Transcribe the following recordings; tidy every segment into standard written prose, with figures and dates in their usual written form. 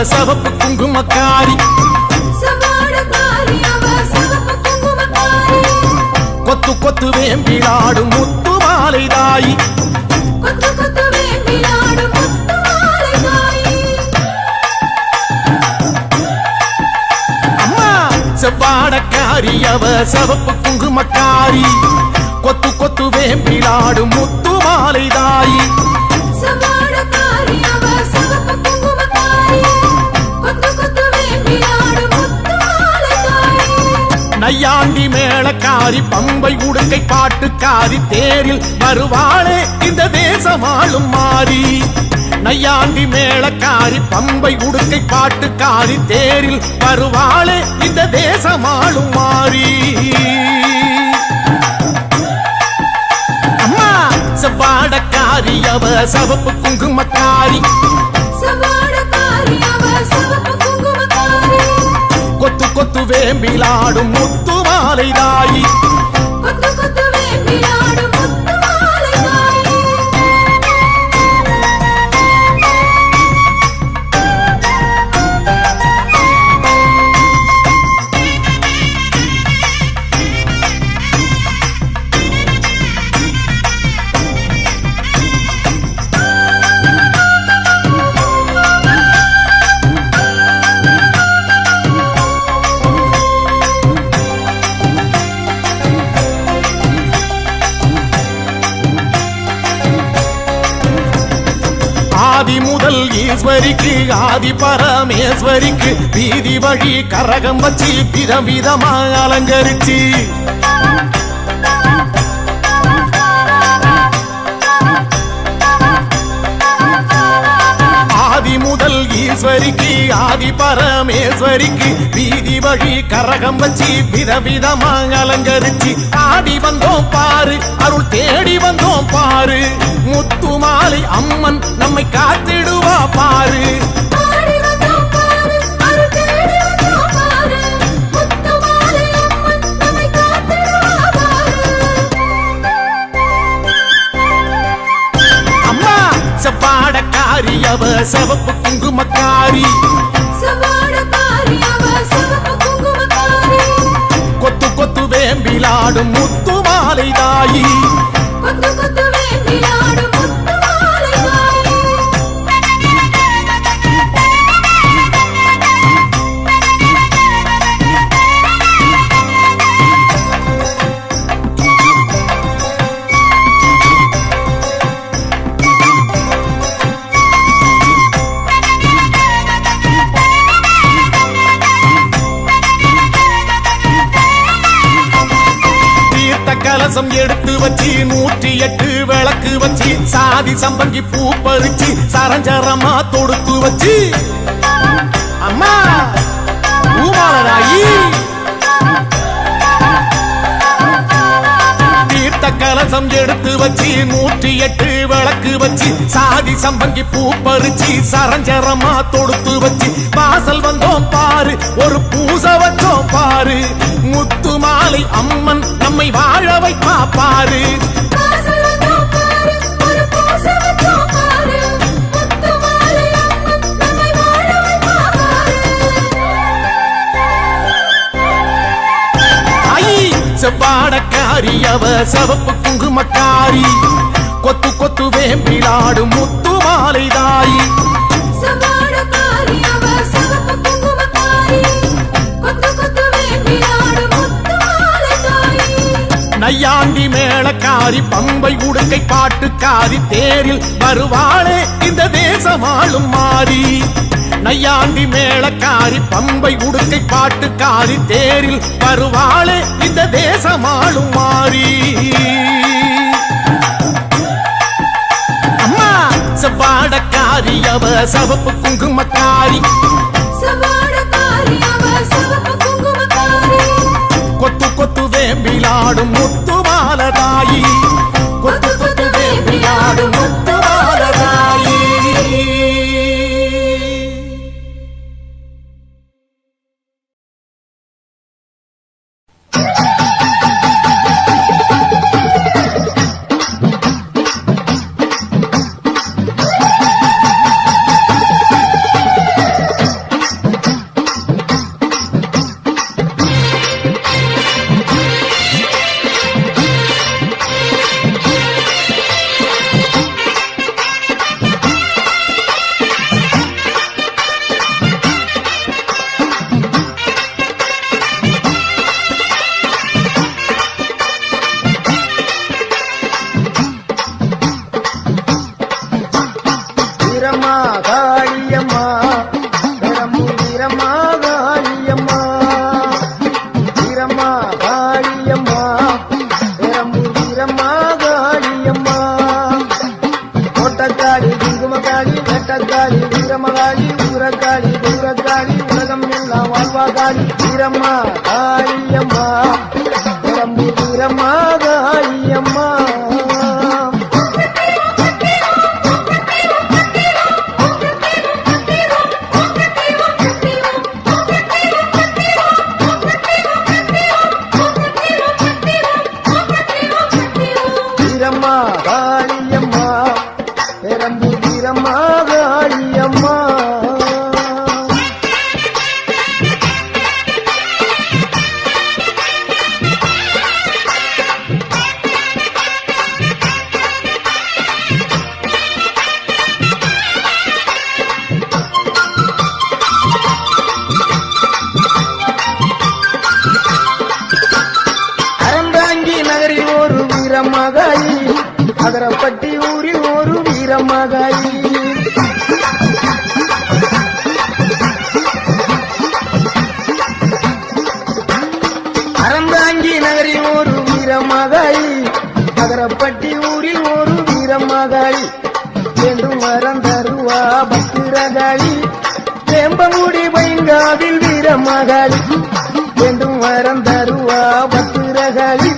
சவப்பு குங்குமக்காரி கொத்து கொத்து வேம்பிலாடும் முத்து மாலை தாயி அம்மா செவ்வாடக்காரி அவ சவப்பு குங்குமக்காரி கொத்து கொத்து வேம்பிலாடும் முத்து மாலை தாயி நையாண்டி மேளக்காரி பம்பை உடுக்கை பாட்டுக்காரி தேரில் வருவாளே இந்த தேசமாளும் மாறி நையாண்டி மேளக்காரி பம்பை உடுக்கை பாட்டுக்காரி தேரில் வருவாளே இந்த தேசமாளும் மாறி அம்மா செவ்வாடக்காரி அவ சவப்பு குங்குமக்காரி கொத்து கொத்து வேம்பிலாடும் முத்து மாலை தாயி ஆதி முதல் ஈஸ்வரிக்கு ஆதி பரமேஸ்வரிக்கு வீதி வழி கரகம் வச்சு விதம் விதமா அலங்கரிச்சு ஆதி முதல் ஈஸ்வரிக்கு ஆதி பரமேஸ்வரிக்கு வீதி வழி கரகம் வச்சு விதவிதமா அலங்கரிச்சு ஆடி வந்தோம் பாரு அருள் தேடி வந்தோம் பாரு முத்து மாலை அம்மன் நம்மை காத்திடுவா பாரு அம்மா செவ்வாடக்காரி அவ சவப்பு குங்குமக்காரி கொத்து கொத்து வேம்பிலாடும் முத்து மாலை தாயி கலசம் எடுத்து வச்சு 108 விளக்கு வச்சு சாதி சம்பங்கி பூ பறிச்சு சரஞ்சரமா தொடுத்து வச்சு அம்மா பூமாலராயி தீர்த்த கலசம் எடுத்து வச்சு 108 விளக்கு வச்சு சாதி சம்பங்கி பூ பறிச்சு சரஞ்சரமா தொடுத்து வச்சு வாசல் வந்தோம் பாரு ஒரு பூசை வச்சோம் பாரு முத்து மாலை அம்மன் நம்மை வாழ வைப்பா பாரு செவ்வாடக்காரி அவ சவப்பு குங்குமக்காரி கொத்து கொத்து வேம்பிலாடும் முத்து மாலை தாயி நையாண்டி மேளக்காரி பம்பை உடுக்கை பாட்டுக்காரி தேரில் வருவாளே இந்த தேசமாளும் மாறி நையாண்டி மேளக்காரி பம்பை உடுக்கை பாட்டுக்காரி தேரில் வருவாளே இந்த தேசமாளும் மாறி அம்மா செவ்வாடக்காரி அவ சவப்பு குங்குமக்காரி கொத்து கொத்து வேம்பிலாடும் முத்து மாலை தாயி கொத்து கொத்து வேம்பிலாடும் முத்து மாலை தாயி வீரம்மா காளியம்மா பெரம்பூர் வீரம்மா காளியம்மா வீரம்மா காளியம்மா பெரம்பூர் வீரம்மா காளியம்மா வீரமகாயி அகரப்பட்டி ஊரில் ஒரு வீரமகாயி அறந்தாங்கி நகரில் ஒரு வீரமகாயி அகரப்பட்டி ஊரில் ஒரு வீரமகாயி என்றும் மறந்தருவா பத்திரகாளி வேம்பங்குடி பைங்காவில் வீரமகாளி என்றும் மறந்தருவா பத்திரகாளி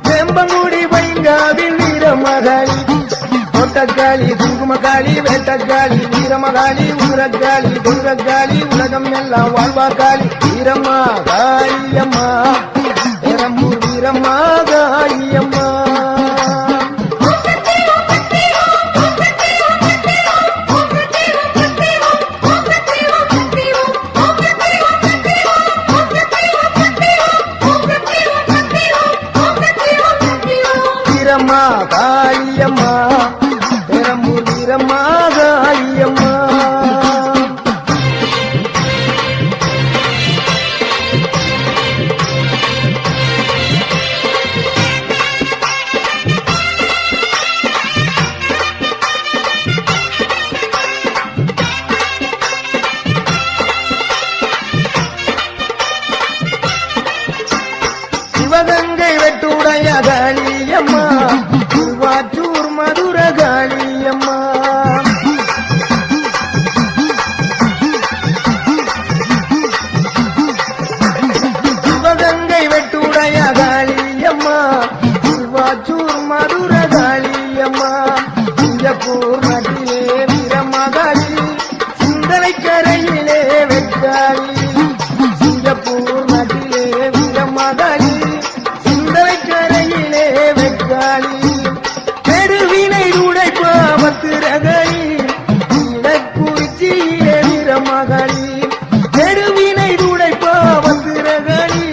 வேம்பங்குடி பைங்காவில் வீரமகாளி ஒட்டக்காளி குங்குமக்காளி வேட்டக்காளி வீரமகாளி ஊரக்காளி துர்காளி உலகம் எல்லாம் வாழ்வாக்காளி வீரம்மா காளியம்மா பெரம்பூர் வீரம்மா காளியம்மா வீரம்மா காளியம்மா பெரம்பூர் வீரம்மா காளியம்மா சிவகங்கை வெட்டுடைய காளியம்மா திருவாச்சூர் மதுர காளியம்மா சிவகங்கை வெட்டுடைய காளியம்மா திருவாச்சூர் மதுர காளியம்மா சிங்கப்பூர் நாட்டிலே வீரமகாளி சிந்தனை கரையிலே வெட்டாளி சிங்கப்பூர் நாட்டிலே வீரமகாளி சிந்தனை கரையிலே வெட்டாளி பெருவினை உடைப்பா பத்திரகாளி இலக்குறிச்சியிலே வீரமகாளி பெருவினை உடைப்பா பத்திரகாளி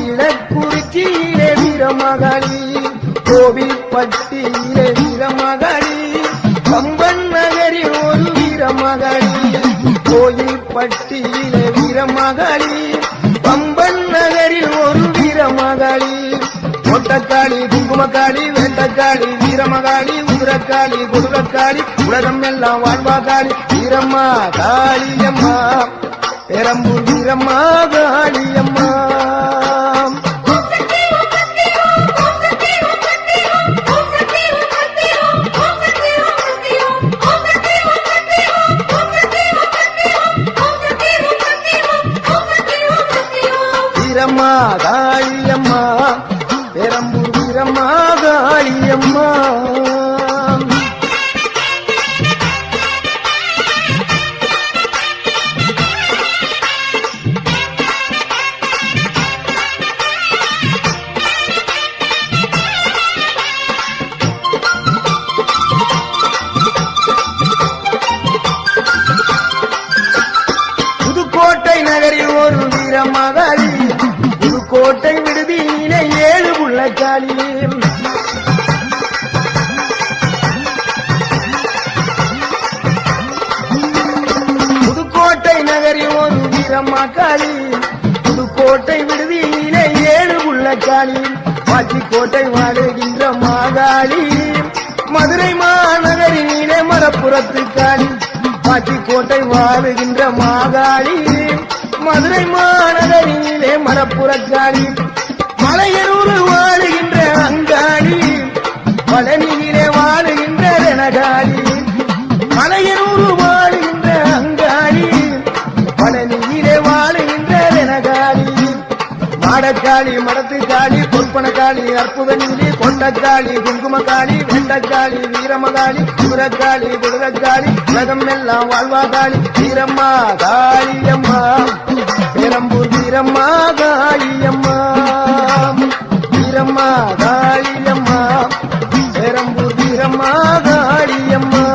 இலக்குறிச்சியிலே வீரமகாளி கோவில்பட்டியிலே வீரமகாளி கம்பன் நகரில் ஒரு வீரமகாளி கோயில்பட்டியிலே வீரமகாளி கம்பன் நகரில் ஒரு வீரமகாளி ஒட்டக்காளி குங்குமக்காளி வேட்டக்காளி வீரமகாளி உதிரக்காளி குடுரக்காளி உலகம் எல்லாம் வாழ்வாக்காளி வீரம்மா காளியம்மா பெரம்பூர் வீரம்மா காளியம்மா வீரம்மா காளியம்மா பெரம்பூர் வீரம்மா காளியம்மா புதுக்கோட்டை நகரில் ஒரு வீரமகாளி புதுக்கோட்டை விடுதியிலே 7 புள்ளக்காளி புதுக்கோட்டை நகரில் ஒரு வீரமகாளி புதுக்கோட்டை விடுதியிலே 7 புள்ளக்காளி பாச்சிக்கோட்டை வாழுகின்ற மாகாளி மதுரை மாநகரிலே மலப்புறத்து காளி பாச்சிக்கோட்டை வாழுகின்ற மாகாளி மதுரை மாநகரிலே மலப்புறக்காளி மலையனூர் வாழுகின்ற அங்காளி பழனியிலே வாழுகின்ற ரணகாளி மலையனூர் வாழுகின்ற அங்காளி பழனியிலே வாழுகின்ற ரணகாளி மாடக்காளி மடத்துக்காளி பொற்பனக்காளி அற்புத நீலி கொண்டக்காளி குங்குமக்காளி வெண்டக்காளி வீரமகாளி குதிரக்காளி குதிரக்காளி உலகம் எல்லாம் வாழ்வாகாளி வீரம்மா காளியம்மா பெரம்பூர் வீரம்மா காளியம்மா வீரம்மா காளியம்மா பெரம்பூர் வீரம்மா காளியம்மா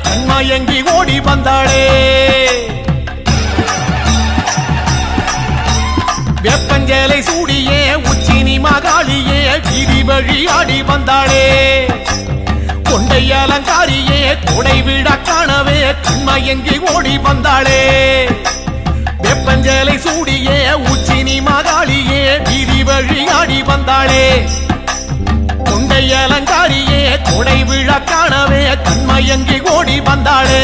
கண்மயங்கி ஓடி வந்தாளே வெப்பஞ்சலை சூடியே உச்சினி மகாளியே வீதி வழி ஆடி வந்தாளே கொண்டை அலங்காரியே கொடை விழா காணவே கண்மயங்கி ஓடி வந்தாளே வெப்பஞ்சலை சூடியே உச்சினி மகாளியே வீதி வழி ஆடி வந்தாளே கொண்டை அலங்காரியே கொடை விழா காணவே கண்மயங்கி ஓடி வந்தாளே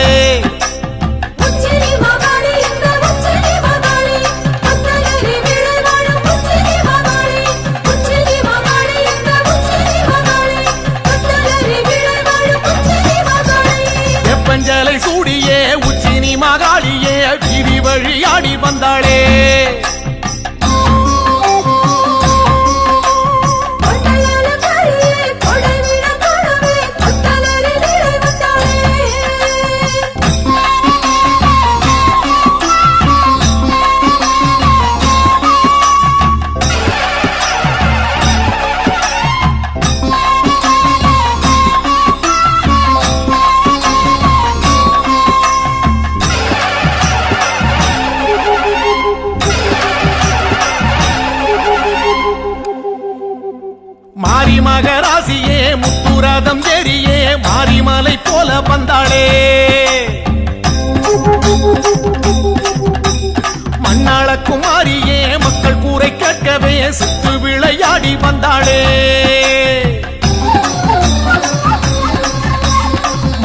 வெப்பஞ்சலை சூடியே உச்சினி மகாளியே வீதி வழி ஆடி வந்தாளே மாரி மகராசியே முத்துரதம் ஏறியே மாரிமலை போல வந்தாளே மண்ணாள குமாரியே மக்கள் கூரை கேட்கவே சுத்து விளையாடி வந்தாளே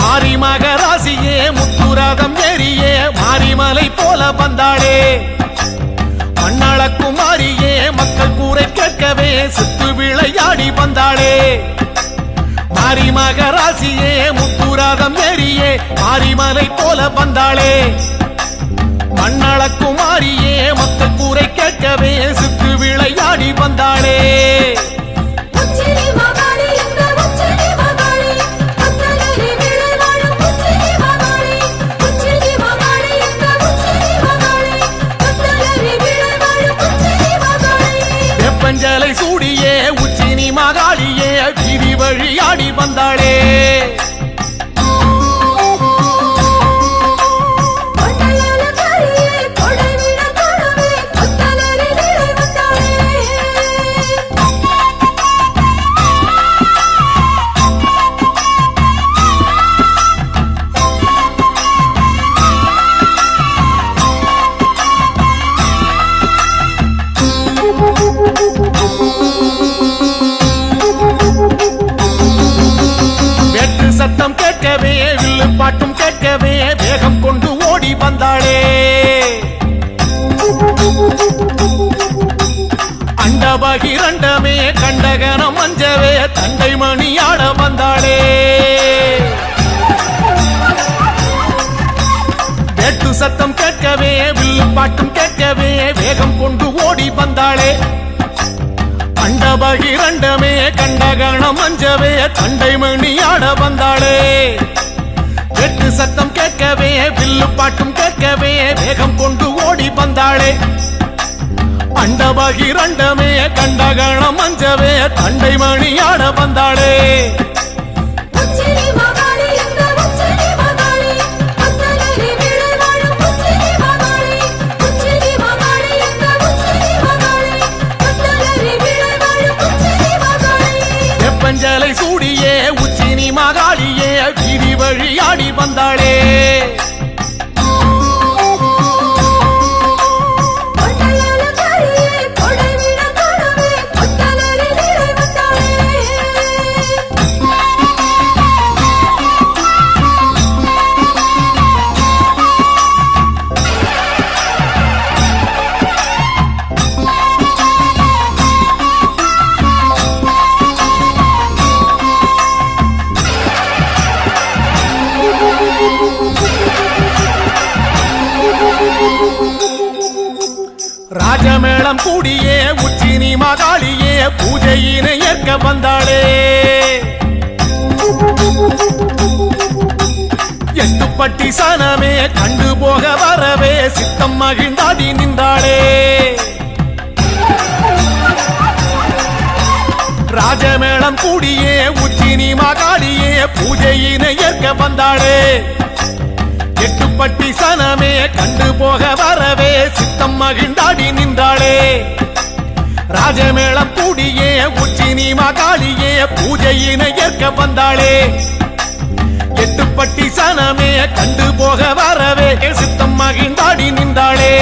மாரி மகராசியே முத்துரதம் ஏறியே மாரிமலை போல வந்தாளே மண்ணாள குமாரியே மக்கள் கூரை கேட்கவே சுத்து விளையாடி வந்தாளே மாரி மகராசியே முத்துரதம் ஏறியே மாரிமலை போல வந்தாளே மண்ணாள குமாரியே மக்கள் கூரை கேட்கவே சுத்து விளையாடி வந்தாளே வெப்பஞ்சலை சூடியே உச்சினி மகாளியே வீதி வழி ஆடி வந்தாளே சத்தம் கேட்கவே வில்லு பாட்டும் கேட்கவே வேகம் கொண்டு ஓடி வந்தாளே அண்டபகிரண்டமே கண்டகனம் மஞ்சவே தண்டை மணியாட வந்தாளே வேட்டு சத்தம் கேட்கவே வில்லு பாட்டும் கேட்கவே வேகம் கொண்டு ஓடி வந்தாளே அண்டபகிரண்டமே கண்டகணம் மஞ்சவே தண்டை மணியாட வந்தாளே வெட்டு சத்தம் கேட்கவே வில்லு பாட்டும் கேட்கவே வேகம் கொண்டு ஓடி வந்தாளே அண்டபகிரண்டமே கண்டகணம் மஞ்சவே தண்டை மணியாட வந்தாளே வெப்பஞ்சலை சூடியே உச்சினி மகாளியே வீதி வழியாடி வந்தாளே ராஜமேளம் கூடியே உச்சினி மகாளியே பூஜையினை ஏற்க வந்தாளே எட்டுப்பட்டி சனமே கண்டு போக வரவே சித்தம் மகிழ்ந்தாடி நின்றாளே ராஜமேளம் கூடியே உச்சினி மகாளியே பூஜையினை ஏற்க வந்தாளே எட்டுப்பட்டி சனமே கண்டு போக வரவே சித்தம் மகிழ்ந்தாடி நின்றாளே ராஜமேளம் கூடியே உச்சினி மகாளியே பூஜையினை ஏற்க வந்தாளே எட்டுப்பட்டி சனமே கண்டு போக வரவே சித்தம் மகிழ்ந்தாடி நின்றாளே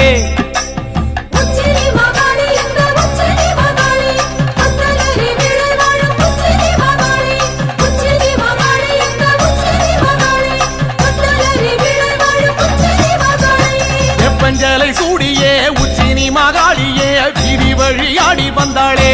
வெப்பஞ்சலை சூடியே உச்சினி மகாளியே வீதி வழியாடி வந்தாளே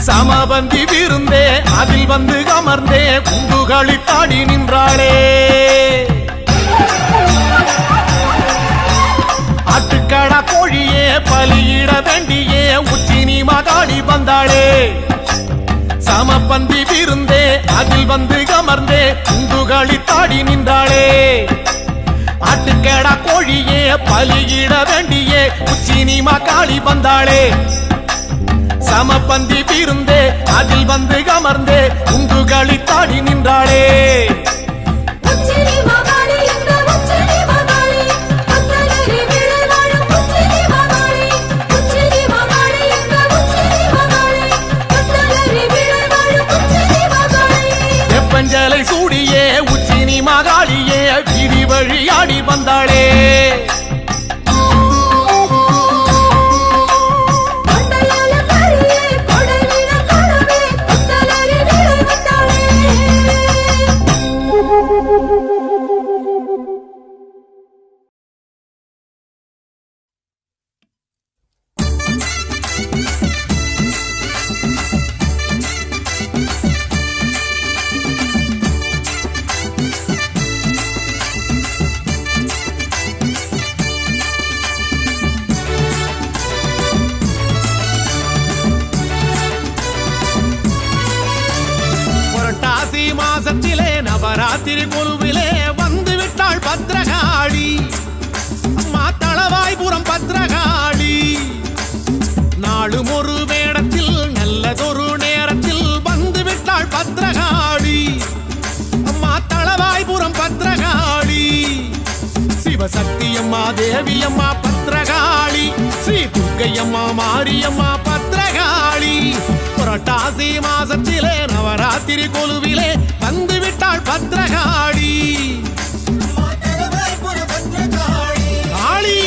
சமபந்தி விருந்தே அதில் வந்து அமர்ந்தே குண்டுகளி தாடி நின்றாளே ஆட்டுக்கடா கோழியே பலியிட வேண்டியே உச்சினி மகாளி வந்தாளே சமபந்தி விருந்தே அதில் வந்து அமர்ந்தே குண்டுகளி தாடி நின்றாளே ஆட்டுக்கடா கோழியே பலியிட வேண்டியே உச்சினி மகாளி வந்தாளே சமபந்தி விருந்தே அதில் வந்து அமர்ந்தே குண்டுகளி தாடி நின்றாளே வெப்பஞ்சலை சூடியே உச்சினி மகாளியே வீதி வழியாடி வந்தாளே மாசத்திலே நவராத்திரி குழுவிலே வந்து விட்டாள் பத்ரகாளி அம்மா தளவாய்புரம் பத்ரகாளி நாளும் ஒரு வேடத்தில் நல்லதொரு நேரத்தில் வந்து விட்டாள் பத்ரகாளி அம்மா தளவாய்புரம் பத்ரகாளி சிவசக்தியம்மா தேவியம்மா பத்ரகாளி ஸ்ரீ துர்க்கையம்மா மாரியம்மா பத்ரகாளி புரட்டாசி மாசத்திலே நவராத்திரி கொலுவிலே வந்து விட்டாள் பத்ரகாளி காளி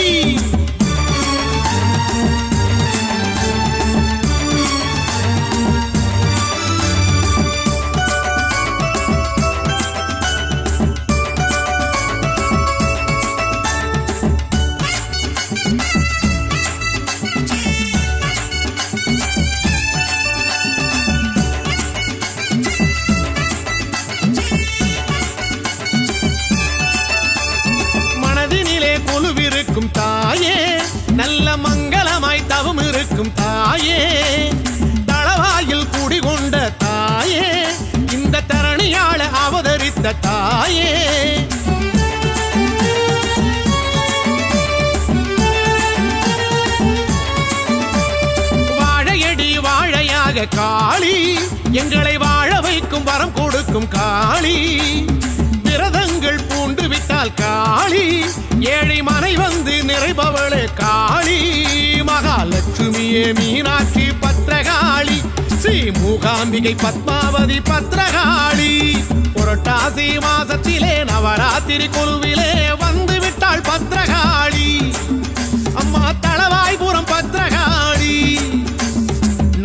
கொலுவிருக்கும் தாயே நல்ல மங்களமாய் தவம் இருக்கும் தாயே தளவாயில் குடிகொண்ட தாயே இந்த தரணியாள அவதரித்த தாயே வாழையடி வாழையாக காளி எங்களை வாழ வைக்கும் வரம் கொடுக்கும் காளி விரதங்கள் பூண்டு விட்டால் காளி ஏழை மனை வந்து நிறைபவளே காளி மகாலட்சுமியே மீனாட்சி பத்ரகாளி ஸ்ரீ மூகாம்பிகை பத்மாவதி பத்ரகாளி புரட்டாசி மாசத்திலே நவராத்திரி கொலுவிலே வந்து விட்டாள் பத்ரகாளி அம்மா தளவாய்புரம் பத்ரகாளி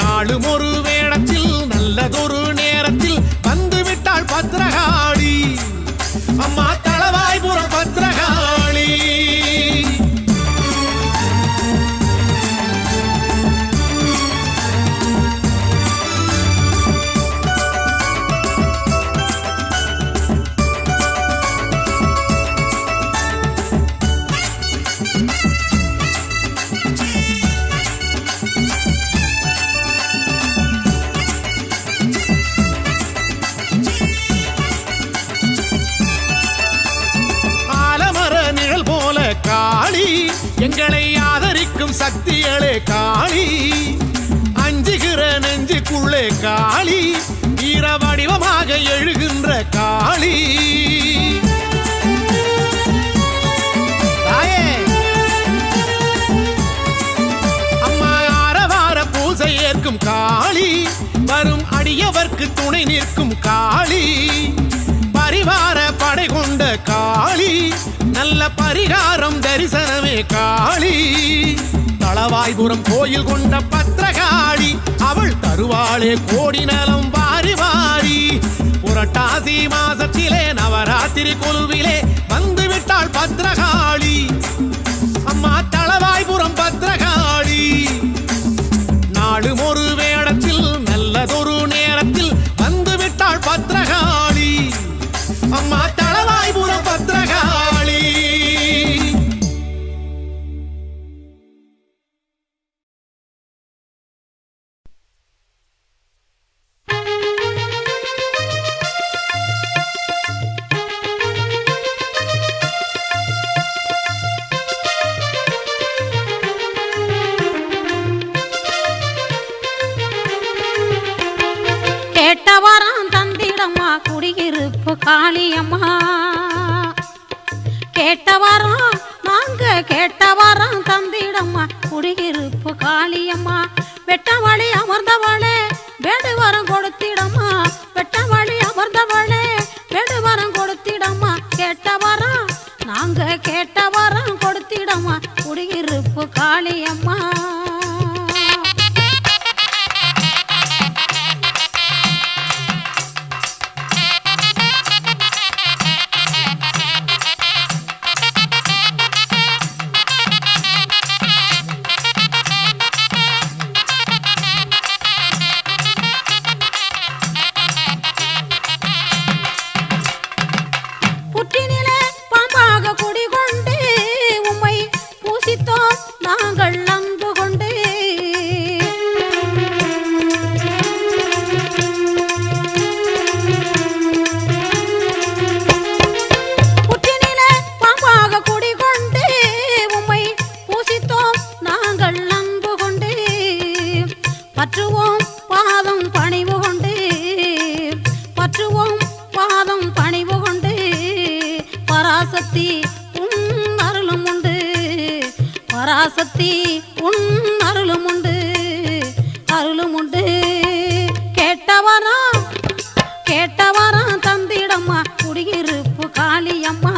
நாளும் ஒரு வேடத்தில் நல்லதொரு நேரத்தில் வந்து விட்டாள் பத்ரகாளி அம்மா தளவாய்புரம் பத்ரகாளி காளி எங்களை ஆதரிக்கும் சக்திகளே காளி அஞ்சுகிற நெஞ்சுக்குள்ளே காளி வீர வடிவமாக எழுகின்ற காளி அம்மா ஆரவார பூசை ஏற்கும் காளி வரும் அடியவர்க்கு துணை நிற்கும் காளி பரிவார படை கொண்ட காளி நல்ல பரிகாரம் தரிசனமே காளி தளவாய்புரம் கோயில் கொண்ட பத்ரகாளி அவள் தருவாளே கோடி நலம் வாரி வாரி புரட்டாசி மாசத்திலே நவராத்திரி கொலுவிலே வந்து விட்டாள் பத்ரகாளி அம்மா தளவாய்புரம் பத்ரகாளி நாளும் ஒரு வேடத்தில் நல்லதொரு நேரத்தில் வந்து விட்டாள் பத்ரகாளி அம்மா தளவாய்புரம் பத்ரகாளி கேட்டவரம் தந்திடம்மா குடியிருப்பு காளியம்மா கேட்டவரம் நாங்க கேட்டவரம் தந்திடம்மா குடியிருப்பு காளியம்மா வெட்டவழி அமர்ந்தவளே வேடுவரம் கொடுத்திடம்மா வெட்டவழி அமர்ந்தவளே வேடுவரம் கொடுத்திடம்மா கேட்டவரம் நாங்க கேட்டவரம் கொடுத்திடம்மா குடியிருப்பு காளியம்மா பராசக்தி உன் அருளும் உண்டு அருளும் உண்டு கேட்டவரா தந்திடம்மா குடியிருப்பு காளியம்மா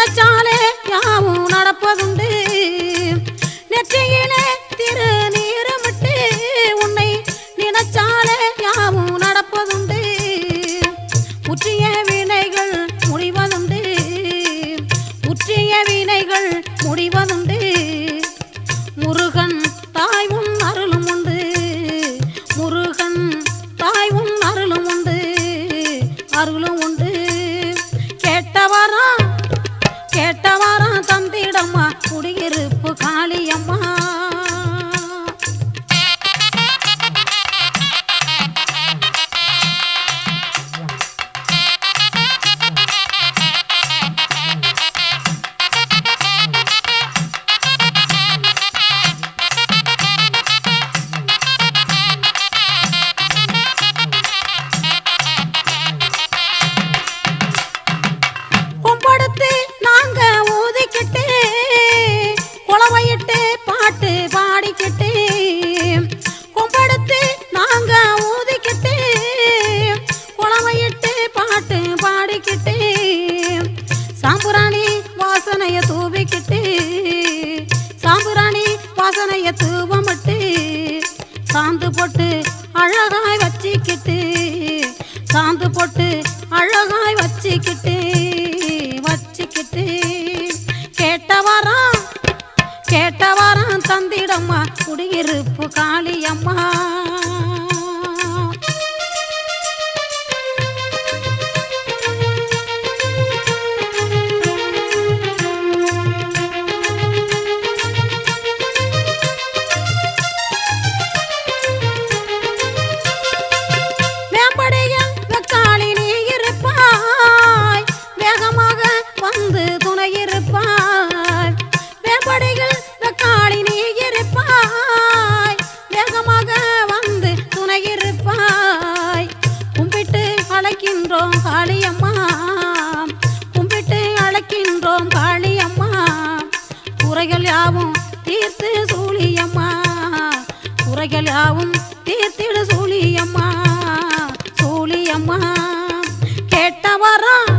நினைச்சாலே யாவும் நடப்பதுண்டு நெற்றியிலே திரு நீருமிட்டு உன்னை நினைச்சாலே யாவும் நடப்பதுண்டு முற்றிய வினைகள் முடிவதுண்டு அருளும் உண்டு. கேட்டவரம் தந்திடம்மா குடியிருப்பு காளியம்மா. கொம்படுத்து நாங்க ஊதிக்கிட்டு குளவையிட்டு பாட்டு பாடிக்கிட்டு, கொம்படுத்து நாங்க ஊதிக்கிட்டு குளவையிட்டு பாட்டு பாடிக்கிட்டு, சாம்புராணி வாசனைய தூவிக்கிட்டு, சாம்புராணி வாசனைய தூவமிட்டு, சாந்து போட்டு அழகாய் வச்சிக்கிட்டு, சாந்து போட்டு அழகாய் வச்சிக்கிட்டு கேட்டவரம் தந்திடம்மா குடியிருப்பு காளியம்மா. மேம்படியில் வெக்காளி நீ இருப்பாய், வேகமாக வந்து துணை இருப்பாய். மேம்படியில் வெக்காளி நீ இருப்பாய், வேகமாக வந்து துணை இருப்பாய். கும்பிட்டு அழைக்கின்றோம் காளியம்மா, கும்பிட்டு அழைக்கின்றோம் காளியம்மா. குறைகள் யாவும் தீர்த்து சூழியம்மா, குறைகள் யாவும் தீர்த்திடு சூழியம்மா, சூழியம்மா. கேட்டவரம்